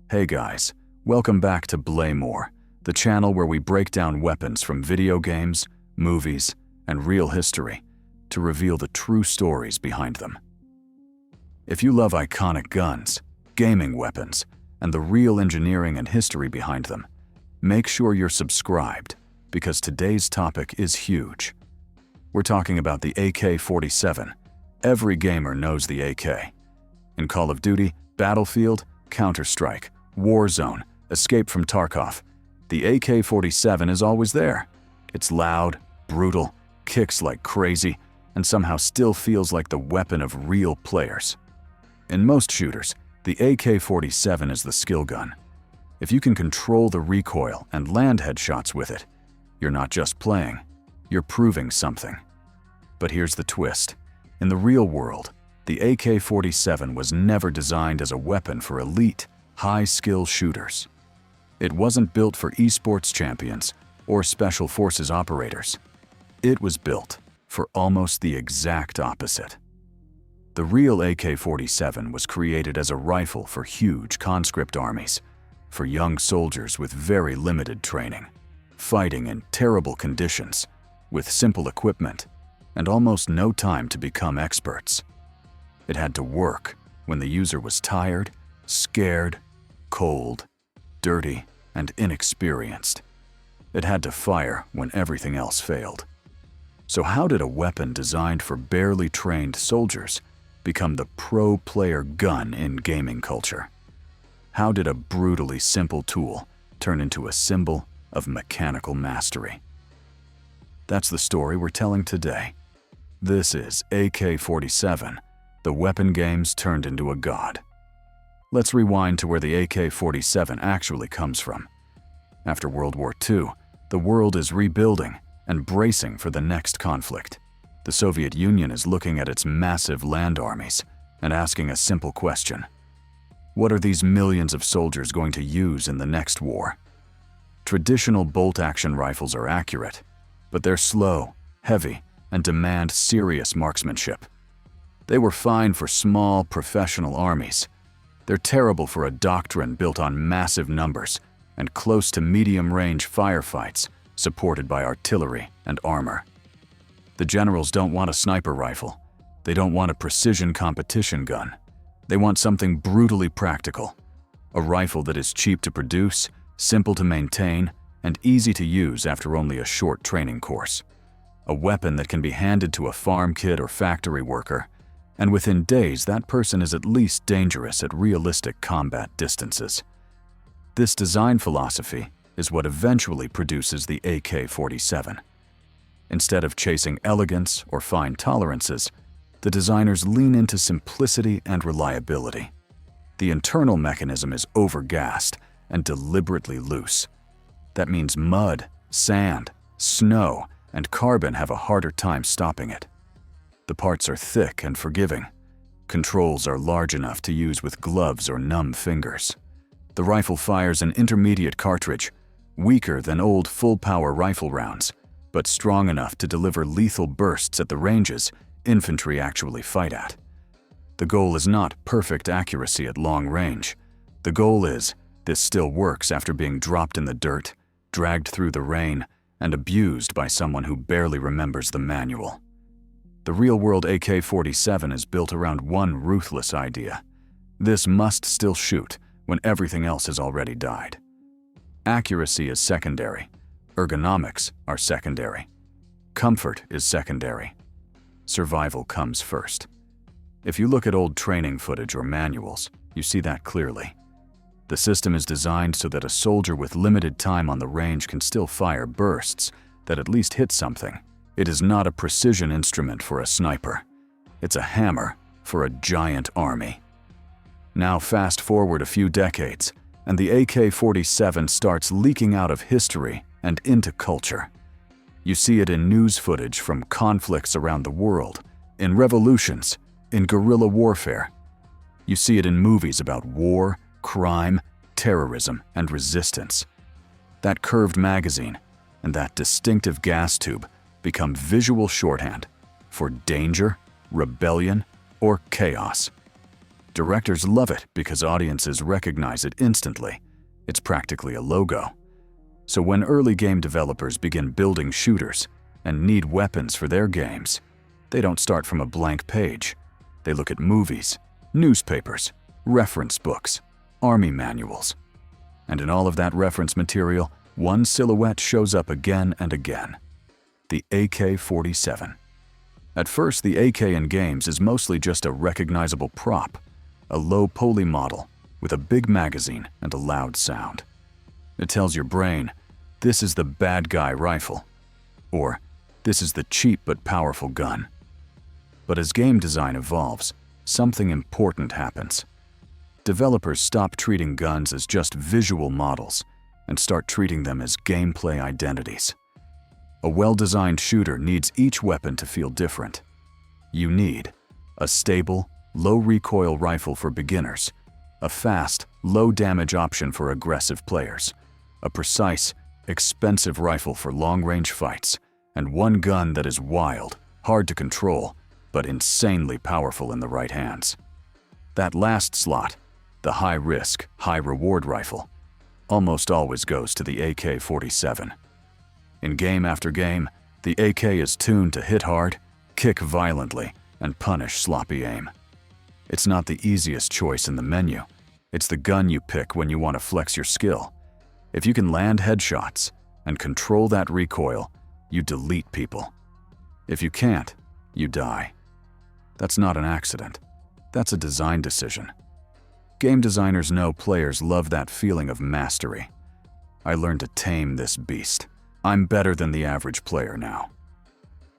Hey guys, welcome back to Blaymore, the channel where we break down weapons from video games, movies, and real history to reveal the true stories behind them. If you love iconic guns, gaming weapons, and the real engineering and history behind them, make sure you're subscribed because today's topic is huge. We're talking about the AK-47. Every gamer knows the AK. In Call of Duty, Battlefield, Counter-Strike, Warzone, Escape from Tarkov, the AK-47 is always there. It's loud, brutal, kicks like crazy, and somehow still feels like the weapon of real players. In most shooters, the AK-47 is the skill gun. If you can control the recoil and land headshots with it, you're not just playing, you're proving something. But here's the twist. In the real world, the AK-47 was never designed as a weapon for elite, high-skill shooters. It wasn't built for esports champions or special forces operators. It was built for almost the exact opposite. The real AK-47 was created as a rifle for huge conscript armies, for young soldiers with very limited training, fighting in terrible conditions, with simple equipment, and almost no time to become experts. It had to work when the user was tired, scared, cold, dirty, and inexperienced. It had to fire when everything else failed. So how did a weapon designed for barely trained soldiers become the pro player gun in gaming culture? How did a brutally simple tool turn into a symbol of mechanical mastery? That's the story we're telling today. This is AK-47, the weapon games turned into a god. Let's rewind to where the AK-47 actually comes from. After World War II, the world is rebuilding and bracing for the next conflict. The Soviet Union is looking at its massive land armies and asking a simple question. What are these millions of soldiers going to use in the next war? Traditional bolt-action rifles are accurate, but they're slow, heavy, and demand serious marksmanship. They were fine for small, professional armies. They're terrible for a doctrine built on massive numbers and close to medium-range firefights supported by artillery and armor. The generals don't want a sniper rifle. They don't want a precision competition gun. They want something brutally practical. A rifle that is cheap to produce, simple to maintain, and easy to use after only a short training course. A weapon that can be handed to a farm kid or factory worker, and within days that person is at least dangerous at realistic combat distances. This design philosophy is what eventually produces the AK-47. Instead of chasing elegance or fine tolerances, the designers lean into simplicity and reliability. The internal mechanism is overgassed and deliberately loose. That means mud, sand, snow, and carbon have a harder time stopping it. The parts are thick and forgiving. Controls are large enough to use with gloves or numb fingers. The rifle fires an intermediate cartridge, weaker than old full-power rifle rounds, but strong enough to deliver lethal bursts at the ranges infantry actually fight at. The goal is not perfect accuracy at long range. The goal is, this still works after being dropped in the dirt, dragged through the rain, and abused by someone who barely remembers the manual. The real-world AK-47 is built around one ruthless idea. This must still shoot when everything else has already died. Accuracy is secondary. Ergonomics are secondary. Comfort is secondary. Survival comes first. If you look at old training footage or manuals, you see that clearly. The system is designed so that a soldier with limited time on the range can still fire bursts that at least hit something. It is not a precision instrument for a sniper. It's a hammer for a giant army. Now fast forward a few decades, and the AK-47 starts leaking out of history and into culture. You see it in news footage from conflicts around the world, in revolutions, in guerrilla warfare. You see it in movies about war, crime, terrorism, and resistance. That curved magazine and that distinctive gas tube become visual shorthand for danger, rebellion, or chaos. Directors love it because audiences recognize it instantly. It's practically a logo. So when early game developers begin building shooters and need weapons for their games, they don't start from a blank page. They look at movies, newspapers, reference books, army manuals. And in all of that reference material, one silhouette shows up again and again: the AK-47. At first, the AK in games is mostly just a recognizable prop, a low-poly model with a big magazine and a loud sound. It tells your brain, this is the bad guy rifle, or this is the cheap but powerful gun. But as game design evolves, something important happens. Developers stop treating guns as just visual models and start treating them as gameplay identities. A well-designed shooter needs each weapon to feel different. You need a stable, low-recoil rifle for beginners, a fast, low-damage option for aggressive players, a precise, expensive rifle for long-range fights, and one gun that is wild, hard to control, but insanely powerful in the right hands. That last slot, the high-risk, high-reward rifle, almost always goes to the AK-47. In game after game, the AK is tuned to hit hard, kick violently, and punish sloppy aim. It's not the easiest choice in the menu. It's the gun you pick when you want to flex your skill. If you can land headshots and control that recoil, you delete people. If you can't, you die. That's not an accident. That's a design decision. Game designers know players love that feeling of mastery. I learned to tame this beast. I'm better than the average player now.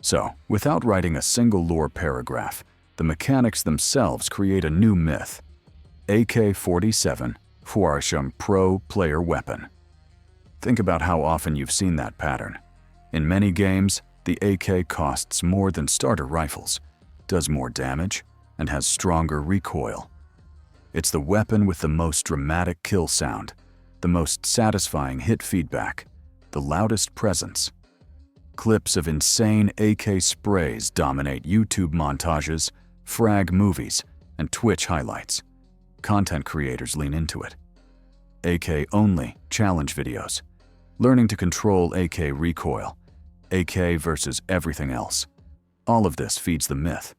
So, without writing a single lore paragraph, the mechanics themselves create a new myth. AK-47 Fuarsham Pro Player Weapon. Think about how often you've seen that pattern. In many games, the AK costs more than starter rifles, does more damage, and has stronger recoil. It's the weapon with the most dramatic kill sound, the most satisfying hit feedback, the loudest presence. Clips of insane AK sprays dominate YouTube montages, frag movies, and Twitch highlights. Content creators lean into it. AK-only challenge videos. Learning to control AK recoil. AK versus everything else. All of this feeds the myth.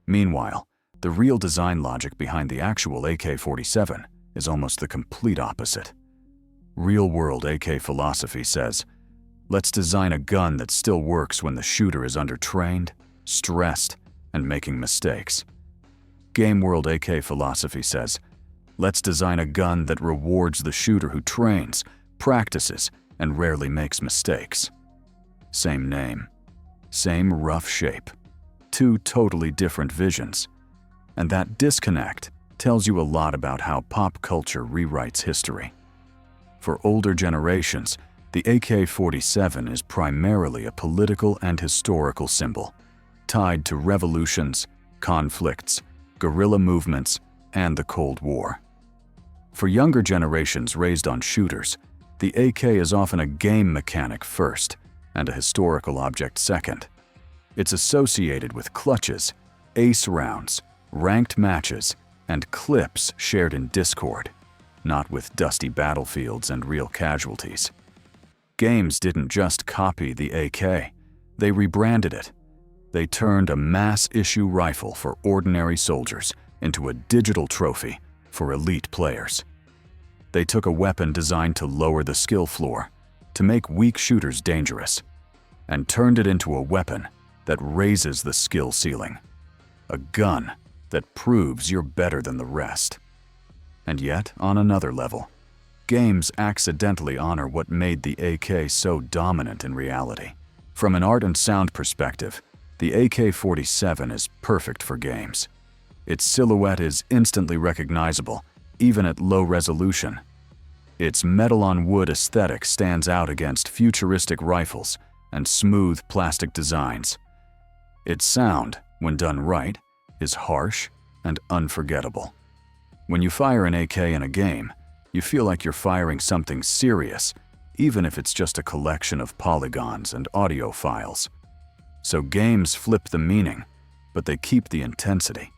Meanwhile, the real design logic behind the actual AK-47 is almost the complete opposite. Real-world AK philosophy says, let's design a gun that still works when the shooter is undertrained, stressed, and making mistakes. Game world AK philosophy says, let's design a gun that rewards the shooter who trains, practices, and rarely makes mistakes. Same name, same rough shape, two totally different visions. And that disconnect tells you a lot about how pop culture rewrites history. For older generations, the AK-47 is primarily a political and historical symbol, tied to revolutions, conflicts, guerrilla movements, and the Cold War. For younger generations raised on shooters, the AK is often a game mechanic first and a historical object second. It's associated with clutches, ace rounds, ranked matches, and clips shared in Discord, not with dusty battlefields and real casualties. Games didn't just copy the AK, they rebranded it. They turned a mass-issue rifle for ordinary soldiers into a digital trophy for elite players. They took a weapon designed to lower the skill floor, to make weak shooters dangerous, and turned it into a weapon that raises the skill ceiling. A gun that proves you're better than the rest. And yet, on another level, games accidentally honor what made the AK so dominant in reality. From an art and sound perspective, the AK-47 is perfect for games. Its silhouette is instantly recognizable, even at low resolution. Its metal-on-wood aesthetic stands out against futuristic rifles and smooth plastic designs. Its sound, when done right, is harsh and unforgettable. When you fire an AK in a game, you feel like you're firing something serious, even if it's just a collection of polygons and audio files. So games flip the meaning, but they keep the intensity.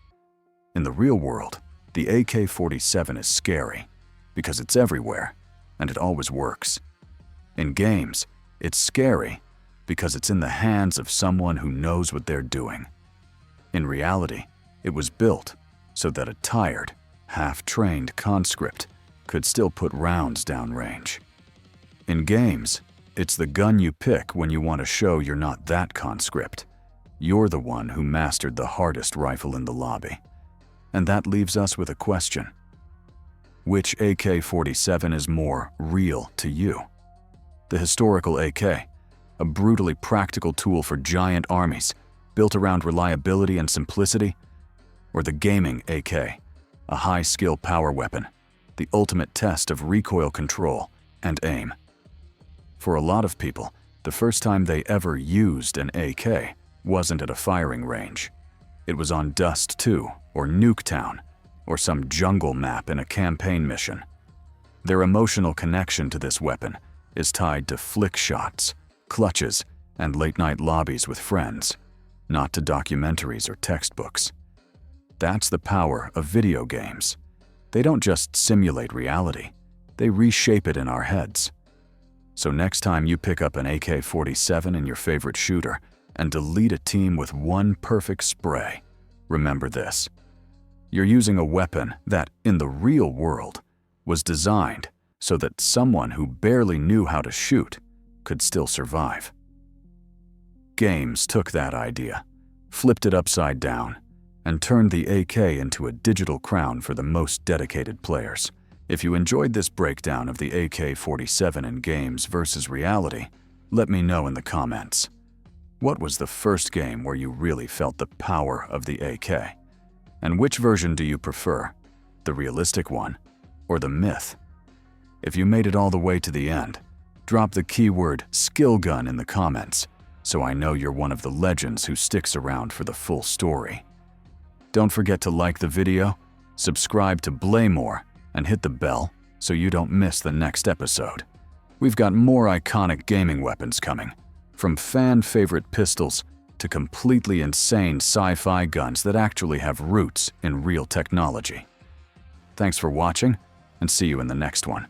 In the real world, The AK-47 is scary because it's everywhere and it always works. In games, it's scary because it's in the hands of someone who knows what they're doing. In reality, it was built so that a tired, half-trained conscript could still put rounds downrange. In games, it's the gun you pick when you want to show you're not that conscript. You're the one who mastered the hardest rifle in the lobby. And that leaves us with a question. Which AK-47 is more real to you? The historical AK, a brutally practical tool for giant armies, built around reliability and simplicity, or the gaming AK, a high-skill power weapon, the ultimate test of recoil control and aim. For a lot of people, the first time they ever used an AK wasn't at a firing range. It was on Dust 2 or Nuketown, or some jungle map in a campaign mission. Their emotional connection to this weapon is tied to flick shots, clutches, and late-night lobbies with friends, not to documentaries or textbooks. That's the power of video games. They don't just simulate reality, they reshape it in our heads. So next time you pick up an AK-47 in your favorite shooter and delete a team with one perfect spray, remember this. You're using a weapon that, in the real world, was designed so that someone who barely knew how to shoot could still survive. Games took that idea, flipped it upside down, and turned the AK into a digital crown for the most dedicated players. If you enjoyed this breakdown of the AK-47 in games versus reality, let me know in the comments. What was the first game where you really felt the power of the AK? And which version do you prefer, the realistic one or the myth? If you made it all the way to the end, drop the keyword skill gun in the comments so I know you're one of the legends who sticks around for the full story. Don't forget to like the video, subscribe to Blaymore, and hit the bell so you don't miss the next episode. We've got more iconic gaming weapons coming, from fan-favorite pistols to completely insane sci-fi guns that actually have roots in real technology. Thanks for watching, and see you in the next one.